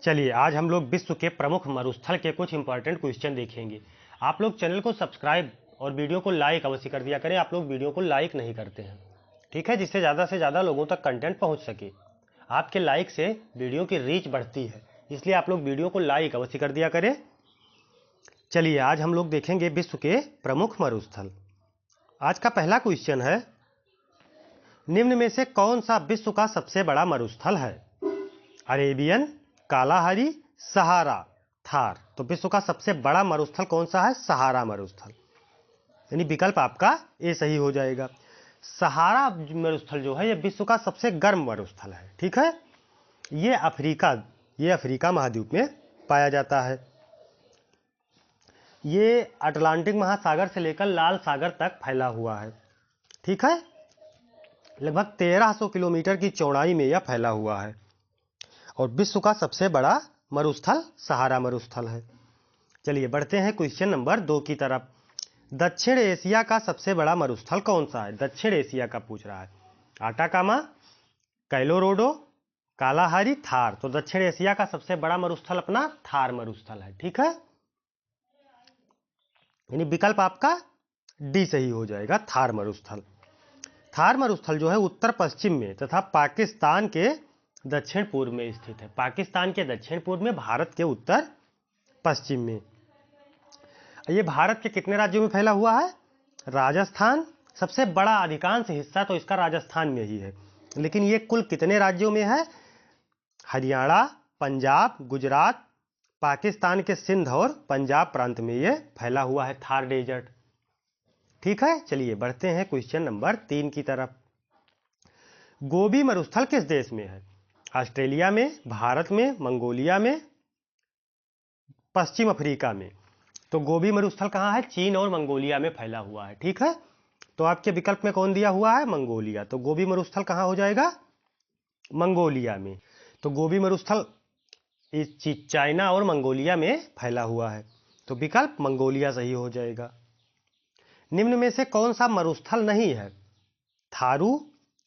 चलिए आज हम लोग विश्व के प्रमुख मरुस्थल के कुछ इंपॉर्टेंट क्वेश्चन देखेंगे। आप लोग चैनल को सब्सक्राइब और वीडियो को लाइक अवश्य कर दिया करें। आप लोग वीडियो को लाइक नहीं करते हैं, ठीक है, जिससे ज़्यादा से ज़्यादा लोगों तक कंटेंट पहुंच सके। आपके लाइक से वीडियो की रीच बढ़ती है, इसलिए आप लोग वीडियो को लाइक अवश्य कर दिया करें। चलिए आज हम लोग देखेंगे विश्व के प्रमुख मरुस्थल। आज का पहला क्वेश्चन है, निम्न में से कौन सा विश्व का सबसे बड़ा मरुस्थल है? अरेबियन, कालाहारी, सहारा, थार। तो विश्व का सबसे बड़ा मरुस्थल कौन सा है? सहारा मरुस्थल, यानी विकल्प आपका ए सही हो जाएगा। सहारा मरुस्थल जो है यह विश्व का सबसे गर्म मरुस्थल है, ठीक है। ये अफ्रीका महाद्वीप में पाया जाता है। ये अटलांटिक महासागर से लेकर लाल सागर तक फैला हुआ है, ठीक है। लगभग 1300 किलोमीटर की चौड़ाई में यह फैला हुआ है और विश्व का सबसे बड़ा मरुस्थल सहारा मरुस्थल है। चलिए बढ़ते हैं क्वेश्चन नंबर 2 की तरफ। दक्षिण एशिया का सबसे बड़ा मरुस्थल कौन सा है? दक्षिण एशिया का पूछ रहा है। Atacama, Colorado, Kalahari, Thar. तो दक्षिण एशिया का सबसे बड़ा मरुस्थल अपना थार मरुस्थल है, ठीक है, यानी विकल्प आपका डी सही हो जाएगा, थार मरुस्थल। थार मरुस्थल जो है उत्तर पश्चिम में तथा पाकिस्तान के दक्षिण पूर्व में स्थित है। पाकिस्तान के दक्षिण पूर्व में, भारत के उत्तर पश्चिम में। ये भारत के कितने राज्यों में फैला हुआ है? राजस्थान सबसे बड़ा, अधिकांश हिस्सा तो इसका राजस्थान में ही है, लेकिन ये कुल कितने राज्यों में है? हरियाणा, पंजाब, गुजरात, पाकिस्तान के सिंध और पंजाब प्रांत में ये फैला हुआ है थार डेजर्ट, ठीक है। चलिए बढ़ते हैं क्वेश्चन नंबर 3 की तरफ। गोबी मरुस्थल किस देश में है? ऑस्ट्रेलिया में, भारत में, मंगोलिया में, पश्चिम अफ्रीका में। तो गोबी मरुस्थल कहाँ है? चीन और मंगोलिया में फैला हुआ है, ठीक है। तो आपके विकल्प में कौन दिया हुआ है? मंगोलिया। तो गोबी मरुस्थल कहाँ हो जाएगा? मंगोलिया में। तो गोबी मरुस्थल इस चाइना और मंगोलिया में फैला हुआ है, तो विकल्प मंगोलिया सही हो जाएगा। निम्न में से कौन सा मरुस्थल नहीं है? थारू,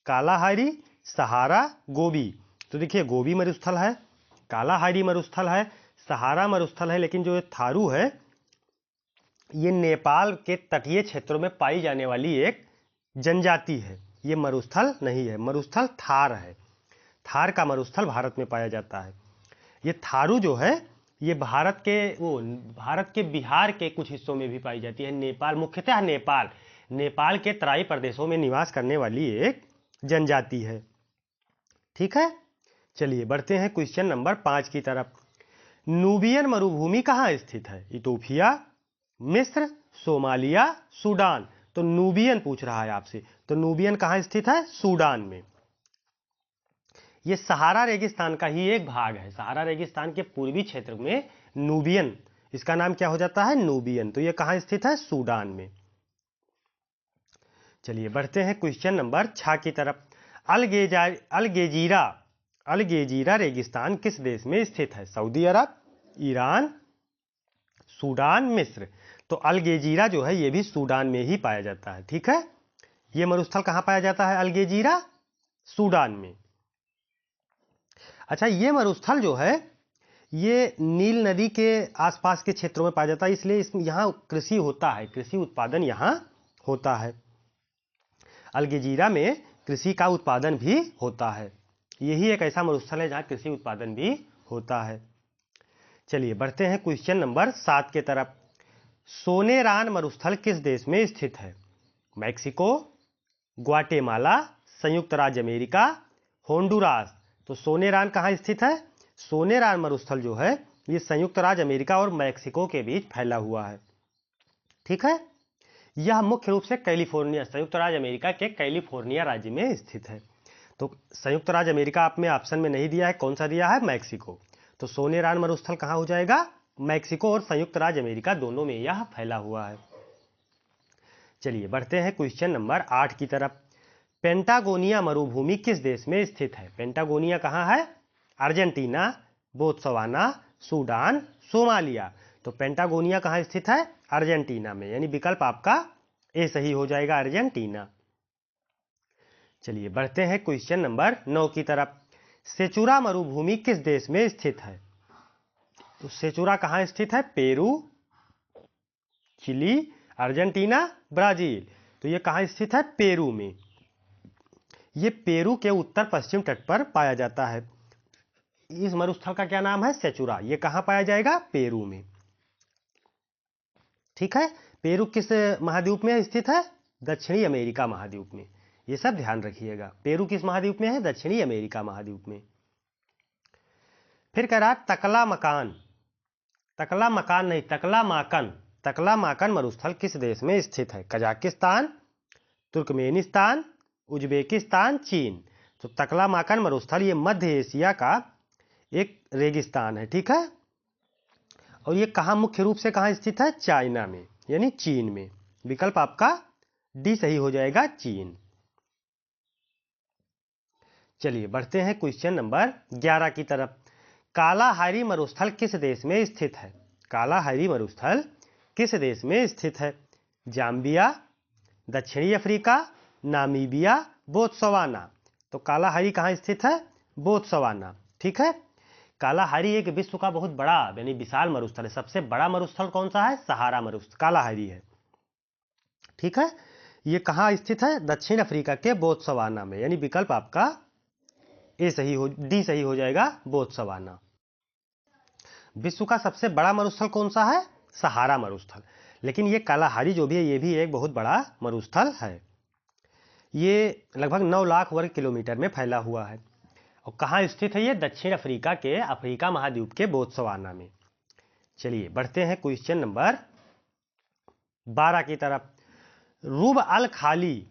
कालाहारी, सहारा, गोबी। तो देखिए गोबी मरुस्थल है, कालाहारी मरुस्थल है, सहारा मरुस्थल है, लेकिन जो थारू है ये नेपाल के तटीय क्षेत्रों में पाई जाने वाली एक जनजाति है। ये मरुस्थल नहीं है, मरुस्थल थार है। थार का मरुस्थल भारत में पाया जाता है। ये थारू जो है ये भारत के बिहार के कुछ हिस्सों में भी पाई जाती है। नेपाल, मुख्यतः नेपाल के तराई प्रदेशों में निवास करने वाली एक जनजाति है, ठीक है। चलिए बढ़ते हैं क्वेश्चन नंबर 5 की तरफ। नूबियन मरुभूमि कहाँ स्थित है? इथोपिया, मिस्र, सोमालिया, सूडान। तो नूबियन पूछ रहा है आपसे, तो नूबियन कहाँ स्थित है? सूडान में। ये सहारा रेगिस्तान का ही एक भाग है। सहारा रेगिस्तान के पूर्वी क्षेत्र में नूबियन, इसका नाम क्या हो जाता है? नूबियन। तो ये कहाँ स्थित है? सूडान में। चलिए बढ़ते हैं क्वेश्चन नंबर 6 की तरफ। अलगेजीरा रेगिस्तान किस देश में स्थित है? सऊदी अरब, ईरान, सूडान, मिस्र। तो अलगेजीरा जो है ये भी सूडान में ही पाया जाता है, ठीक है। ये मरुस्थल कहाँ पाया जाता है? अलगेजीरा, सूडान में। अच्छा, ये मरुस्थल जो है ये नील नदी के आसपास के क्षेत्रों में पाया जाता है, इसलिए यहाँ कृषि होता है, कृषि उत्पादन यहाँ होता है। अलगेजीरा में कृषि का उत्पादन भी होता है। यही एक ऐसा मरुस्थल है जहाँ कृषि उत्पादन भी होता है। चलिए बढ़ते हैं क्वेश्चन नंबर 7 के तरफ। सोनेरान मरुस्थल किस देश में स्थित है? मैक्सिको, ग्वाटेमाला, संयुक्त राज्य अमेरिका, होंडुरास। तो सोनेरान कहाँ स्थित है? सोनेरान मरुस्थल जो है ये संयुक्त राज्य अमेरिका और मैक्सिको के बीच फैला हुआ है, ठीक है। यह मुख्य रूप से कैलिफोर्निया, संयुक्त राज्य अमेरिका के कैलिफोर्निया राज्य में स्थित है। तो संयुक्त राज्य अमेरिका आपने ऑप्शन में नहीं दिया है, कौन सा दिया है? मैक्सिको। तो सोनेरान मरुस्थल कहाँ हो जाएगा? मैक्सिको और संयुक्त राज्य अमेरिका दोनों में यह फैला हुआ है। चलिए बढ़ते हैं क्वेश्चन नंबर 8 की तरफ। पेंटागोनिया मरुभूमि किस देश में स्थित है? पेंटागोनिया कहाँ है? Argentina, Botswana, Sudan, Somalia. तो पेंटागोनिया कहाँ स्थित है? अर्जेंटीना में, यानी विकल्प आपका ए सही हो जाएगा, अर्जेंटीना। चलिए बढ़ते हैं क्वेश्चन नंबर 9 की तरफ। सेचुरा मरुभूमि किस देश में स्थित है? तो सेचुरा कहाँ स्थित है? Peru, Chile, Argentina, Brazil. तो ये कहाँ स्थित है? पेरू में। ये पेरू के उत्तर पश्चिम तट पर पाया जाता है। इस मरुस्थल का क्या नाम है? सेचुरा। ये कहाँ पाया जाएगा? पेरू में। ठीक है। पेरू किस महाद्वीप में स्थित है? दक्षिणी अमेरिका महाद्वीप में। ये सब ध्यान रखिएगा। पेरू किस महाद्वीप में है? दक्षिणी अमेरिका महाद्वीप में। फिर कह रहा है तकला मकान। तकला मकान नहीं, तकला माकन। तकला माकन मरुस्थल किस देश में स्थित है? कजाकिस्तान, तुर्कमेनिस्तान, उज्बेकिस्तान, चीन। तो तकला माकन मरुस्थल ये मध्य एशिया का एक रेगिस्तान है। ठीक है। और ये कहाँ मुख्य रूप से कहाँ स्थित है? चाइना में, यानी चीन में। विकल्प आपका डी सही हो जाएगा, चीन। चलिए बढ़ते हैं क्वेश्चन नंबर 11 की तरफ। कालाहारी मरुस्थल किस देश में स्थित है? कालाहारी मरुस्थल किस देश में स्थित है? जाम्बिया, दक्षिणी अफ्रीका, नामीबिया, बोत्सवाना। तो कालाहारी कहाँ स्थित है? बोत्सवाना। ठीक है। कालाहारी एक विश्व का बहुत बड़ा यानी विशाल मरुस्थल है। सबसे बड़ा मरुस्थल कौन सा है? सहारा मरुस्थल कालाहारी है। ठीक है। ये कहाँ स्थित है? दक्षिण अफ्रीका के बोत्सवाना में, यानी विकल्प आपका डी सही हो जाएगा, बोत्सवाना। विश्व का सबसे बड़ा मरुस्थल कौन सा है? सहारा मरुस्थल। लेकिन ये कालाहारी जो भी है ये भी एक बहुत बड़ा मरुस्थल है। ये लगभग 9 लाख वर्ग किलोमीटर में फैला हुआ है। और कहाँ स्थित है ये? दक्षिण अफ्रीका के अफ्रीका महाद्वीप के बोत्सवाना में। चलिए बढ़ते हैं क्वेश्चन नंबर 12 की तरफ। रूब अल खाली।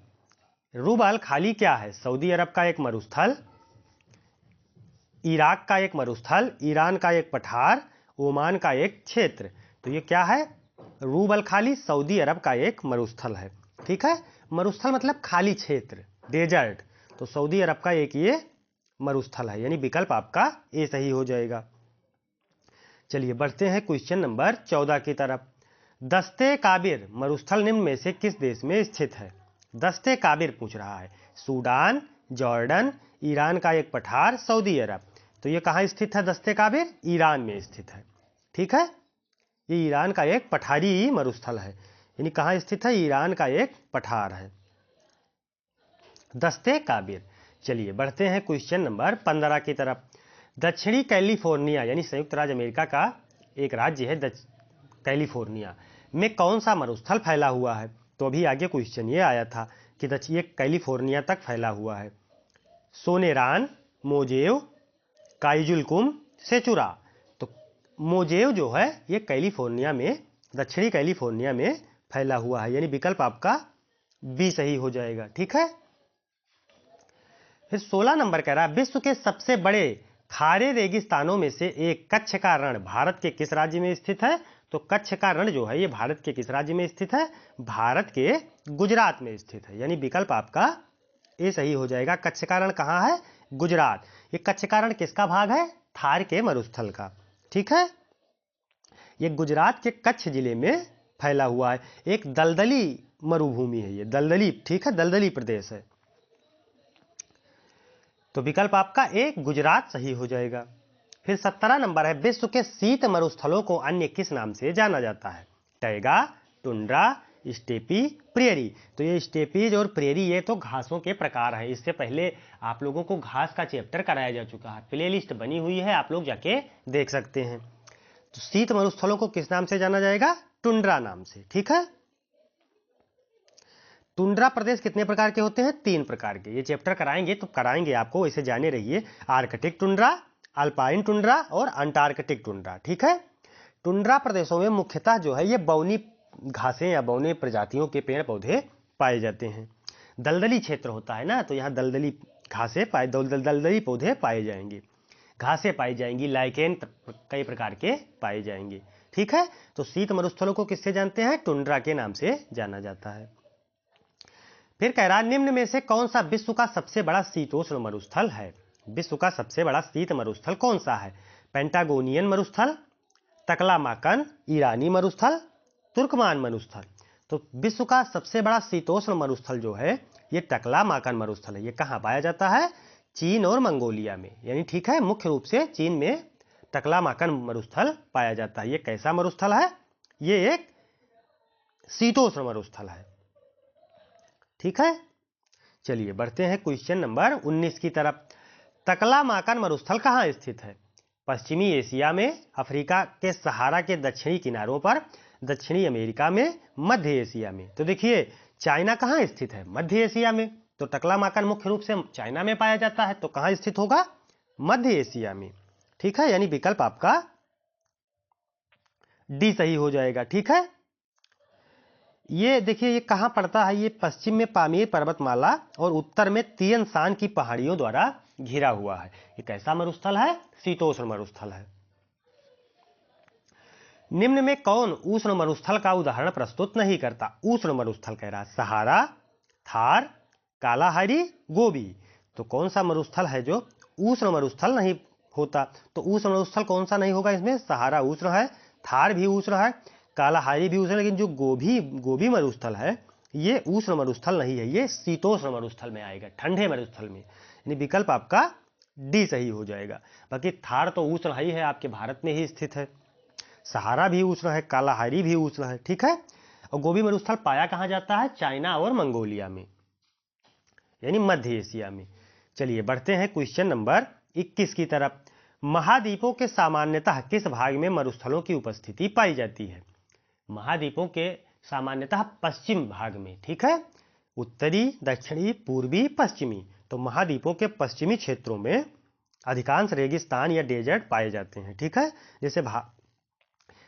रूब अल खाली क्या है? सऊदी अरब का एक मरुस्थल, इराक का एक मरुस्थल, ईरान का एक पठार, ओमान का एक क्षेत्र। तो ये क्या है? रूब अल खाली सऊदी अरब का एक मरुस्थल है। ठीक है। मरुस्थल मतलब खाली क्षेत्र, डेजर्ट। तो सऊदी अरब का एक ये मरुस्थल है, यानी विकल्प आपका ए सही हो जाएगा। चलिए बढ़ते हैं क्वेश्चन नंबर 14 की तरफ। दस्ते काबिर मरुस्थल निम्न में से किस देश में स्थित है? दस्ते काबिर पूछ रहा है। सूडान, जॉर्डन, ईरान का एक पठार, सऊदी अरब। तो ये कहाँ स्थित है? दस्ते काबिर ईरान में स्थित है। ठीक है। ये ईरान का एक पठारी मरुस्थल है, यानी कहाँ स्थित है? ईरान का एक पठार है दस्ते काबिर। चलिए बढ़ते हैं क्वेश्चन नंबर 15 की तरफ। दक्षिणी कैलिफोर्निया यानी संयुक्त राज्य अमेरिका का एक राज्य है कैलिफोर्निया में कौन सा मरुस्थल फैला हुआ है? तो अभी आगे क्वेश्चन ये आया था कि ये कैलिफोर्निया तक फैला हुआ है। सोनेरान, मोजेव, काइजुलकुम, सेचुरा। तो मोजेव जो है ये कैलिफोर्निया में, दक्षिणी कैलिफोर्निया में फैला हुआ है, यानी विकल्प आपका बी सही हो जाएगा। ठीक है। फिर 16 नंबर कह रहा है विश्व के सबसे बड़े खारे रेगिस्तानों में से एक कच्छ का रण भारत के किस राज्य में स्थित है? तो कच्छ का रण जो है ये भारत के किस राज्य में स्थित है? भारत के गुजरात में स्थित है, यानी विकल्प आपका ए सही हो जाएगा। कच्छ का रण कहाँ है? गुजरात। ये कच्छ का रण किसका भाग है? थार के मरुस्थल का। ठीक है। ये गुजरात के कच्छ जिले में फैला हुआ है। एक दलदली मरुभूमि है ये, दलदली। ठीक है, दलदली प्रदेश है। तो विकल्प आपका ए गुजरात सही हो जाएगा। फिर 17 नंबर है विश्व के शीत मरुस्थलों को अन्य किस नाम से जाना जाता है? Taiga, tundra, steppe, prairie. तो ये स्टेपीज और प्रेरी ये तो घासों के प्रकार है। इससे पहले आप लोगों को घास का चैप्टर कराया जा चुका है, प्लेलिस्ट बनी हुई है, आप लोग जाके देख सकते हैं। तो शीत मरुस्थलों को किस नाम से जाना जाएगा? टुंड्रा नाम से। ठीक है। टुंड्रा प्रदेश कितने प्रकार के होते हैं? 3 प्रकार के। ये चैप्टर कराएंगे तो कराएंगे आपको, वैसे जाने रहिए। आर्कटिक टुंड्रा, अल्पाइन टुंड्रा और अंटार्कटिक टुंड्रा। ठीक है। टुंड्रा प्रदेशों में मुख्यतः जो है ये बौनी घासें या बौने प्रजातियों के पेड़ पौधे पाए जाते हैं। दलदली क्षेत्र होता है ना, तो यहाँ दलदली घासें दलदली पौधे पाए जाएंगे, घासें पाई जाएंगी, लाइकेन कई प्रकार के पाए जाएंगे। ठीक है। तो शीत मरुस्थलों को किससे जानते हैं? टुंड्रा के नाम से जाना जाता है। फिर कह रहा निम्न में से कौन सा विश्व का सबसे बड़ा शीतोष्ण मरुस्थल है? विश्व का सबसे बड़ा शीत मरुस्थल कौन सा है? पेंटागोनियन मरुस्थल, तकलामाकन, ईरानी मरुस्थल, तुर्कमान मरुस्थल। तो विश्व का सबसे बड़ा शीतोष्ण मरुस्थल जो है ये टकलामाकन मरुस्थल है। ये कहाँ पाया जाता है? चीन और मंगोलिया में, यानी ठीक है मुख्य रूप से चीन में टकलामाकन मरुस्थल पाया जाता है। ये कैसा मरुस्थल है? ये एक शीतोष्ण मरुस्थल है। ठीक है, चलिए बढ़ते हैं क्वेश्चन नंबर 19 की तरफ। टकलामाकन मरुस्थल कहाँ स्थित है? पश्चिमी एशिया में, अफ्रीका के सहारा के दक्षिणी किनारों पर, दक्षिणी अमेरिका में, मध्य एशिया में। तो देखिए चाइना कहाँ स्थित है? मध्य एशिया में। तो टकलामाकन मुख्य रूप से चाइना में पाया जाता है, तो कहाँ स्थित होगा? मध्य एशिया में। ठीक है, यानी विकल्प आपका डी सही हो जाएगा। ठीक है, ये देखिए ये कहाँ पड़ता है? ये पश्चिम में पामीर पर्वतमाला और उत्तर में तियन शान की पहाड़ियों द्वारा घिरा हुआ है। ये कैसा मरुस्थल है? शीतोष्ण मरुस्थल है। निम्न में कौन उष्ण मरुस्थल का उदाहरण प्रस्तुत नहीं करता? उष्ण मरुस्थल कह रहा है, सहारा, थार, कालाहारी, गोबी। तो कौन सा मरुस्थल है जो उष्ण मरुस्थल नहीं होता? तो उष्ण मरुस्थल कौन सा नहीं होगा इसमें? सहारा उष्ण है, थार भी उष्ण है, कालाहारी भी उष्ण है, लेकिन जो गोबी मरुस्थल है ये उष्ण मरुस्थल नहीं है, ये शीतोष्ण मरुस्थल में आएगा, ठंडे मरुस्थल में। यानी विकल्प आपका डी सही हो जाएगा। बाकी थार तो उष्ण ही है, आपके भारत में ही स्थित है, सहारा भी उष्ण है, कालाहारी भी उष्ण है। ठीक है, और गोबी मरुस्थल पाया कहाँ जाता है? चाइना और मंगोलिया में, यानी मध्य एशिया में। चलिए बढ़ते हैं क्वेश्चन नंबर 21 की तरफ। महाद्वीपों के सामान्यतः किस भाग में मरुस्थलों की उपस्थिति पाई जाती है? महाद्वीपों के सामान्यतः पश्चिम भाग में। ठीक है, उत्तरी, दक्षिणी, पूर्वी, पश्चिमी। तो महाद्वीपों के पश्चिमी क्षेत्रों में अधिकांश रेगिस्तान या डेजर्ट पाए जाते हैं। ठीक है,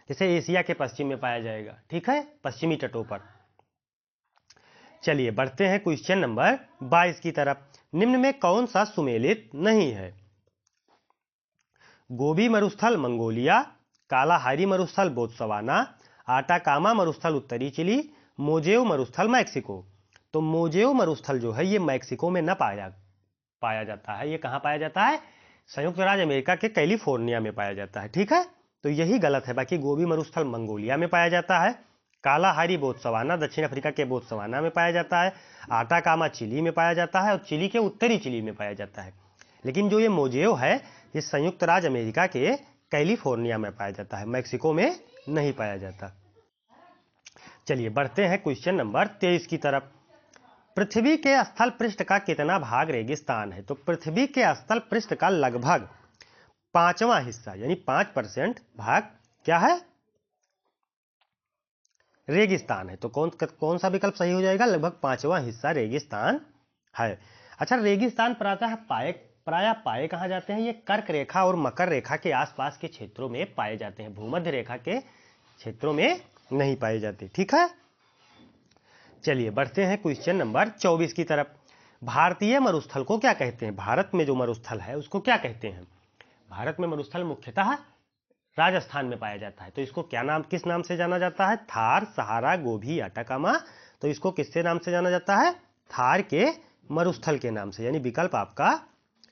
जैसे एशिया के पश्चिम में पाया जाएगा। ठीक है, पश्चिमी तटों पर। चलिए बढ़ते हैं क्वेश्चन नंबर 22 की तरफ। निम्न में कौन सा सुमेलित नहीं है? गोबी मरुस्थल मंगोलिया, कालाहारी मरुस्थल बोत्सवाना, आटाकामा मरुस्थल उत्तरी चिली, मोजेओ मरुस्थल मैक्सिको। तो मोजेओ मरुस्थल जो है ये मैक्सिको में न पाया जाता है। ये कहाँ पाया जाता है? संयुक्त राज्य अमेरिका के कैलिफोर्निया में पाया जाता है। ठीक है, तो यही गलत है। बाकी गोबी मरुस्थल मंगोलिया में पाया जाता है, कालाहारी बोत्सवाना दक्षिण अफ्रीका के बोत्सवाना में पाया जाता है, आटाकामा चिली में पाया जाता है और चिली के उत्तरी चिली में पाया जाता है। लेकिन जो ये मोजेओ है ये संयुक्त राज्य अमेरिका के कैलिफोर्निया में पाया जाता है, मैक्सिको में नहीं पाया जाता। चलिए बढ़ते हैं क्वेश्चन नंबर 23 की तरफ। पृथ्वी के स्थल पृष्ठ का कितना भाग रेगिस्तान है? तो पृथ्वी के स्थल पृष्ठ का लगभग 5वां हिस्सा यानी 5% भाग क्या है? रेगिस्तान है। तो कौन सा विकल्प सही हो जाएगा? लगभग 5वां हिस्सा रेगिस्तान है। अच्छा, रेगिस्तान प्रायः पाए कहाँ जाते हैं? ये कर्क रेखा और मकर रेखा के आसपास के क्षेत्रों में पाए जाते हैं, भूमध्य रेखा के क्षेत्रों में नहीं पाए जाते। ठीक है, चलिए बढ़ते हैं क्वेश्चन नंबर 24 की तरफ। भारतीय मरुस्थल को क्या कहते हैं? भारत में जो मरुस्थल है उसको क्या कहते हैं? भारत में मरुस्थल मुख्यतः राजस्थान में पाया जाता है, तो इसको किस नाम से जाना जाता है? थार, सहारा, गोभी, आटाकामा। तो इसको किससे नाम से जाना जाता है? थार के मरुस्थल के नाम से, यानी विकल्प आपका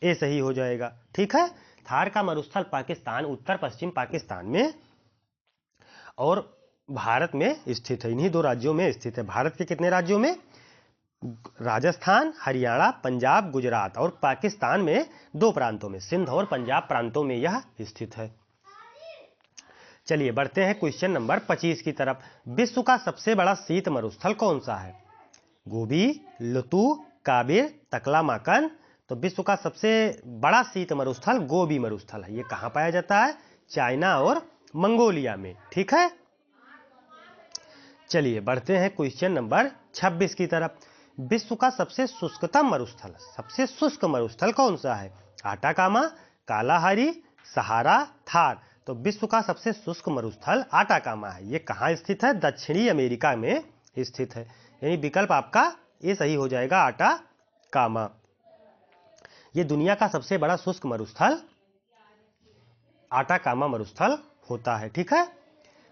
ए सही हो जाएगा। ठीक है, थार का मरुस्थल पाकिस्तान, उत्तर पश्चिम पाकिस्तान में और भारत में स्थित है। इन्हीं 2 राज्यों में स्थित है। भारत के कितने राज्यों में? राजस्थान, हरियाणा, पंजाब, गुजरात और पाकिस्तान में 2 प्रांतों में, सिंध और पंजाब प्रांतों में यह स्थित है। चलिए बढ़ते हैं क्वेश्चन नंबर 25 की तरफ। विश्व का सबसे बड़ा शीत मरुस्थल कौन सा है? गोबी, लुतू, काबिर, टकलामाकन। तो विश्व का सबसे बड़ा शीत मरुस्थल गोबी मरुस्थल है। ये कहाँ पाया जाता है? चाइना और मंगोलिया में। ठीक है, चलिए बढ़ते हैं क्वेश्चन नंबर 26 की तरफ। विश्व का सबसे शुष्कतम मरुस्थल, सबसे शुष्क मरुस्थल कौन सा है? आटाकामा, कालाहारी, सहारा, थार। तो विश्व का सबसे शुष्क मरुस्थल आटाकामा है। ये कहाँ स्थित है? दक्षिणी अमेरिका में स्थित है, यानी विकल्प आपका ये सही हो जाएगा, आटाकामा। ये दुनिया का सबसे बड़ा शुष्क मरुस्थल आटाकामा मरुस्थल होता है। ठीक है,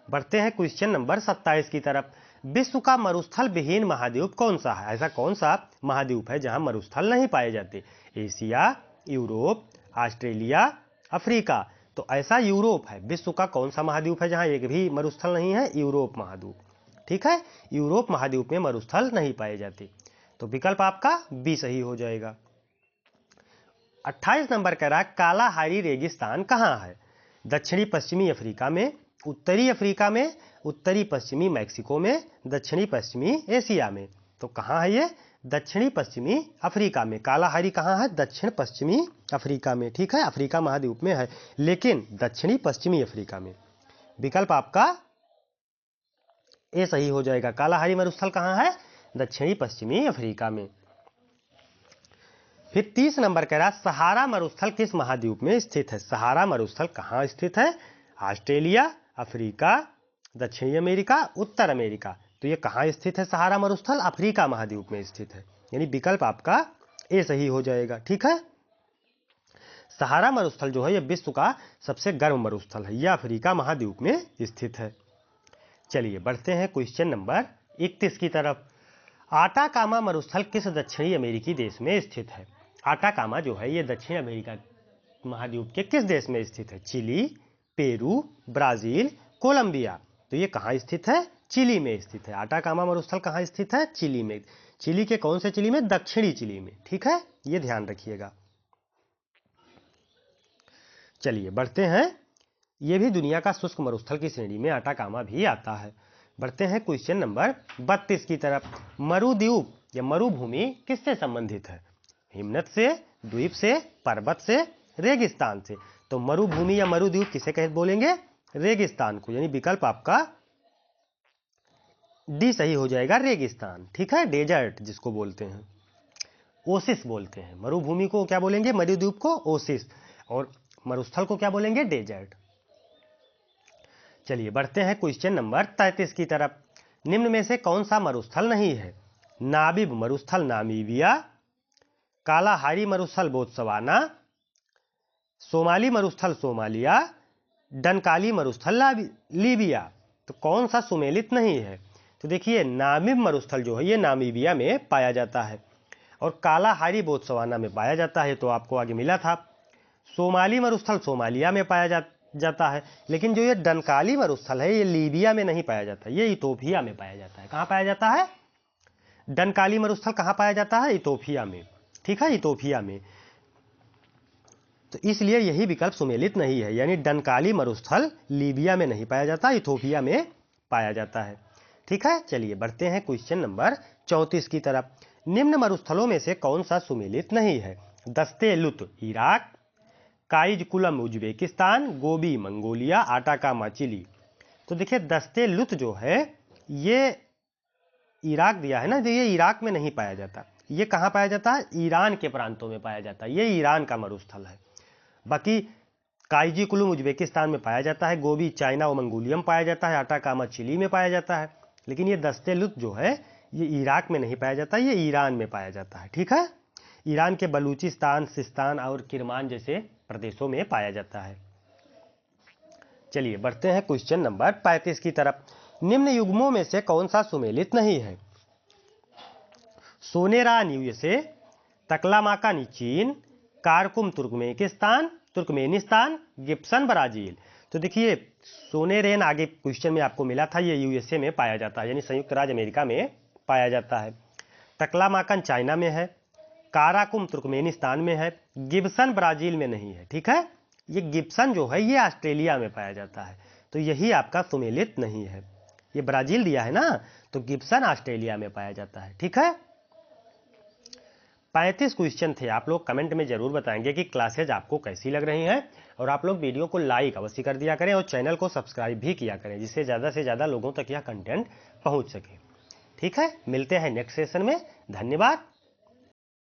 बढ़ते हैं क्वेश्चन नंबर 27 की तरफ। विश्व का मरुस्थल विहीन महाद्वीप कौन सा है? ऐसा कौन सा महाद्वीप है जहां मरुस्थल नहीं पाए जाते? Asia, Europe, Australia, Africa. तो ऐसा यूरोप है। विश्व का कौन सा महाद्वीप है जहां एक भी मरुस्थल नहीं है? यूरोप महाद्वीप। ठीक है, यूरोप महाद्वीप में मरुस्थल नहीं पाए जाते, तो विकल्प आपका बी सही हो जाएगा। 28 नंबर कह रहा है कालाहारी रेगिस्तान कहाँ है? दक्षिणी पश्चिमी अफ्रीका में, उत्तरी अफ्रीका में, उत्तरी पश्चिमी मैक्सिको में, दक्षिणी पश्चिमी एशिया में। तो कहाँ है ये? दक्षिणी पश्चिमी अफ्रीका में। कालाहारी कहाँ है? दक्षिण पश्चिमी अफ्रीका में। ठीक है, अफ्रीका महाद्वीप में है लेकिन दक्षिणी पश्चिमी अफ्रीका में। विकल्प आपका ए सही हो जाएगा। कालाहारी मरुस्थल कहाँ है? दक्षिणी पश्चिमी अफ्रीका में। फिर 30 नंबर कह रहा है सहारा मरुस्थल किस महाद्वीप में स्थित है? सहारा मरुस्थल कहाँ स्थित है? ऑस्ट्रेलिया, अफ्रीका, दक्षिणी अमेरिका, उत्तर अमेरिका। तो ये कहाँ स्थित है सहारा मरुस्थल? अफ्रीका महाद्वीप में स्थित है, यानी विकल्प आपका ए सही हो जाएगा। ठीक है, सहारा मरुस्थल जो है ये विश्व का सबसे गर्म मरुस्थल है, यह अफ्रीका महाद्वीप में स्थित है। चलिए बढ़ते हैं क्वेश्चन नंबर 31 की तरफ। आटाकामा मरुस्थल किस दक्षिणी अमेरिकी देश में स्थित है? आटाकामा जो है ये दक्षिण अमेरिका महाद्वीप के किस देश में स्थित है? Chile, Peru, Brazil, Colombia. तो ये कहाँ स्थित है? चिली में स्थित है। आटाकामा मरुस्थल कहाँ स्थित है? चिली में। चिली के कौन से चिली में? दक्षिणी चिली में। ठीक है, ये ध्यान रखिएगा। चलिए बढ़ते हैं, ये भी दुनिया का शुष्क मरुस्थल की श्रेणी में आटाकामा भी आता है। बढ़ते हैं क्वेश्चन नंबर 32 की तरफ। मरुद्वीप या मरुभूमि किससे संबंधित है? हिमनद से, द्वीप से, पर्वत से, रेगिस्तान से। तो मरुभूमि या मरुद्वीप किसे कह बोलेंगे? रेगिस्तान को, यानी विकल्प आपका डी सही हो जाएगा, रेगिस्तान। ठीक है, डेजर्ट जिसको बोलते हैं, ओसिस बोलते हैं। मरुभूमि को क्या बोलेंगे? मरुद्वीप को ओसिस, और मरुस्थल को क्या बोलेंगे? डेजर्ट। चलिए बढ़ते हैं क्वेश्चन नंबर 33 की तरफ। निम्न में से कौन सा मरुस्थल नहीं है? नामीब मरुस्थल नामीबिया, कालाहारी मरुस्थल बोत्सवाना, सोमाली मरुस्थल सोमालिया, डनकाली मरुस्थल लीबिया। तो कौन सा सुमेलित नहीं है? तो देखिए, नामीब मरुस्थल जो है ये नामीबिया में पाया जाता है और कालाहारी बोत्सवाना में पाया जाता है, तो आपको आगे मिला था। सोमाली मरुस्थल सोमालिया में पाया जाता है, लेकिन जो ये डनकाली मरुस्थल है ये लीबिया में नहीं पाया जाता, ये इथोपिया में पाया जाता है। कहाँ पाया जाता है? डनकाली मरुस्थल कहाँ पाया जाता है? इथोपिया में। ठीक है, इथोपिया में। तो इसलिए यही विकल्प सुमेलित नहीं है, यानी डनकाली मरुस्थल लीबिया में नहीं पाया जाता, इथोपिया में पाया जाता है। ठीक है, चलिए बढ़ते हैं क्वेश्चन नंबर 34 की तरफ। निम्न मरुस्थलों में से कौन सा सुमेलित नहीं है? दस्ते लुत इराक, काइजकुलम उज्बेकिस्तान, गोबी मंगोलिया, आटाकामा चिली। तो देखिए, दस्ते लुत जो है ये इराक दिया है ना, तो ये इराक में नहीं पाया जाता। ये कहाँ पाया जाता है? ईरान के प्रांतों में पाया जाता है, ये ईरान का मरुस्थल है। बाकी काइजकुलम उज्बेकिस्तान में पाया जाता है, गोबी चाइना और मंगोलियम पाया जाता है, आटाकामा चिली में पाया जाता है। लेकिन ये दस्ते लुत जो है ये इराक में नहीं पाया जाता, ये ईरान में पाया जाता है। ठीक है, ईरान के बलूचिस्तान, सिस्तान और किरमान जैसे प्रदेशों में पाया जाता है। चलिए बढ़ते हैं क्वेश्चन नंबर 35 की तरफ। निम्न युग्मों में से कौन सा सुमेलित नहीं है? सोनेरान यूएसए, तकलामाकानी चीन, कारकुम तुर्कमेनिस्तान, गिब्सन ब्राजील। तो देखिए, सोनेरेन आगे क्वेश्चन में आपको मिला था, ये यूएसए में पाया जाता है, यानी संयुक्त राज्य अमेरिका में पाया जाता है। तकलामाकन चाइना में है, काराकुम तुर्कमेनिस्तान में है, गिब्सन ब्राजील में नहीं है। ठीक है, ये गिब्सन जो है ये ऑस्ट्रेलिया में पाया जाता है, तो यही आपका सुमेलित नहीं है। ये ब्राजील दिया है ना, तो गिब्सन ऑस्ट्रेलिया में पाया जाता है। ठीक है, 35 क्वेश्चन थे। आप लोग कमेंट में जरूर बताएंगे कि क्लासेज आपको कैसी लग रही हैं, और आप लोग वीडियो को लाइक अवश्य कर दिया करें और चैनल को सब्सक्राइब भी किया करें, जिससे ज़्यादा से ज़्यादा लोगों तक यह कंटेंट पहुंच सके। ठीक है, मिलते हैं नेक्स्ट सेशन में। धन्यवाद।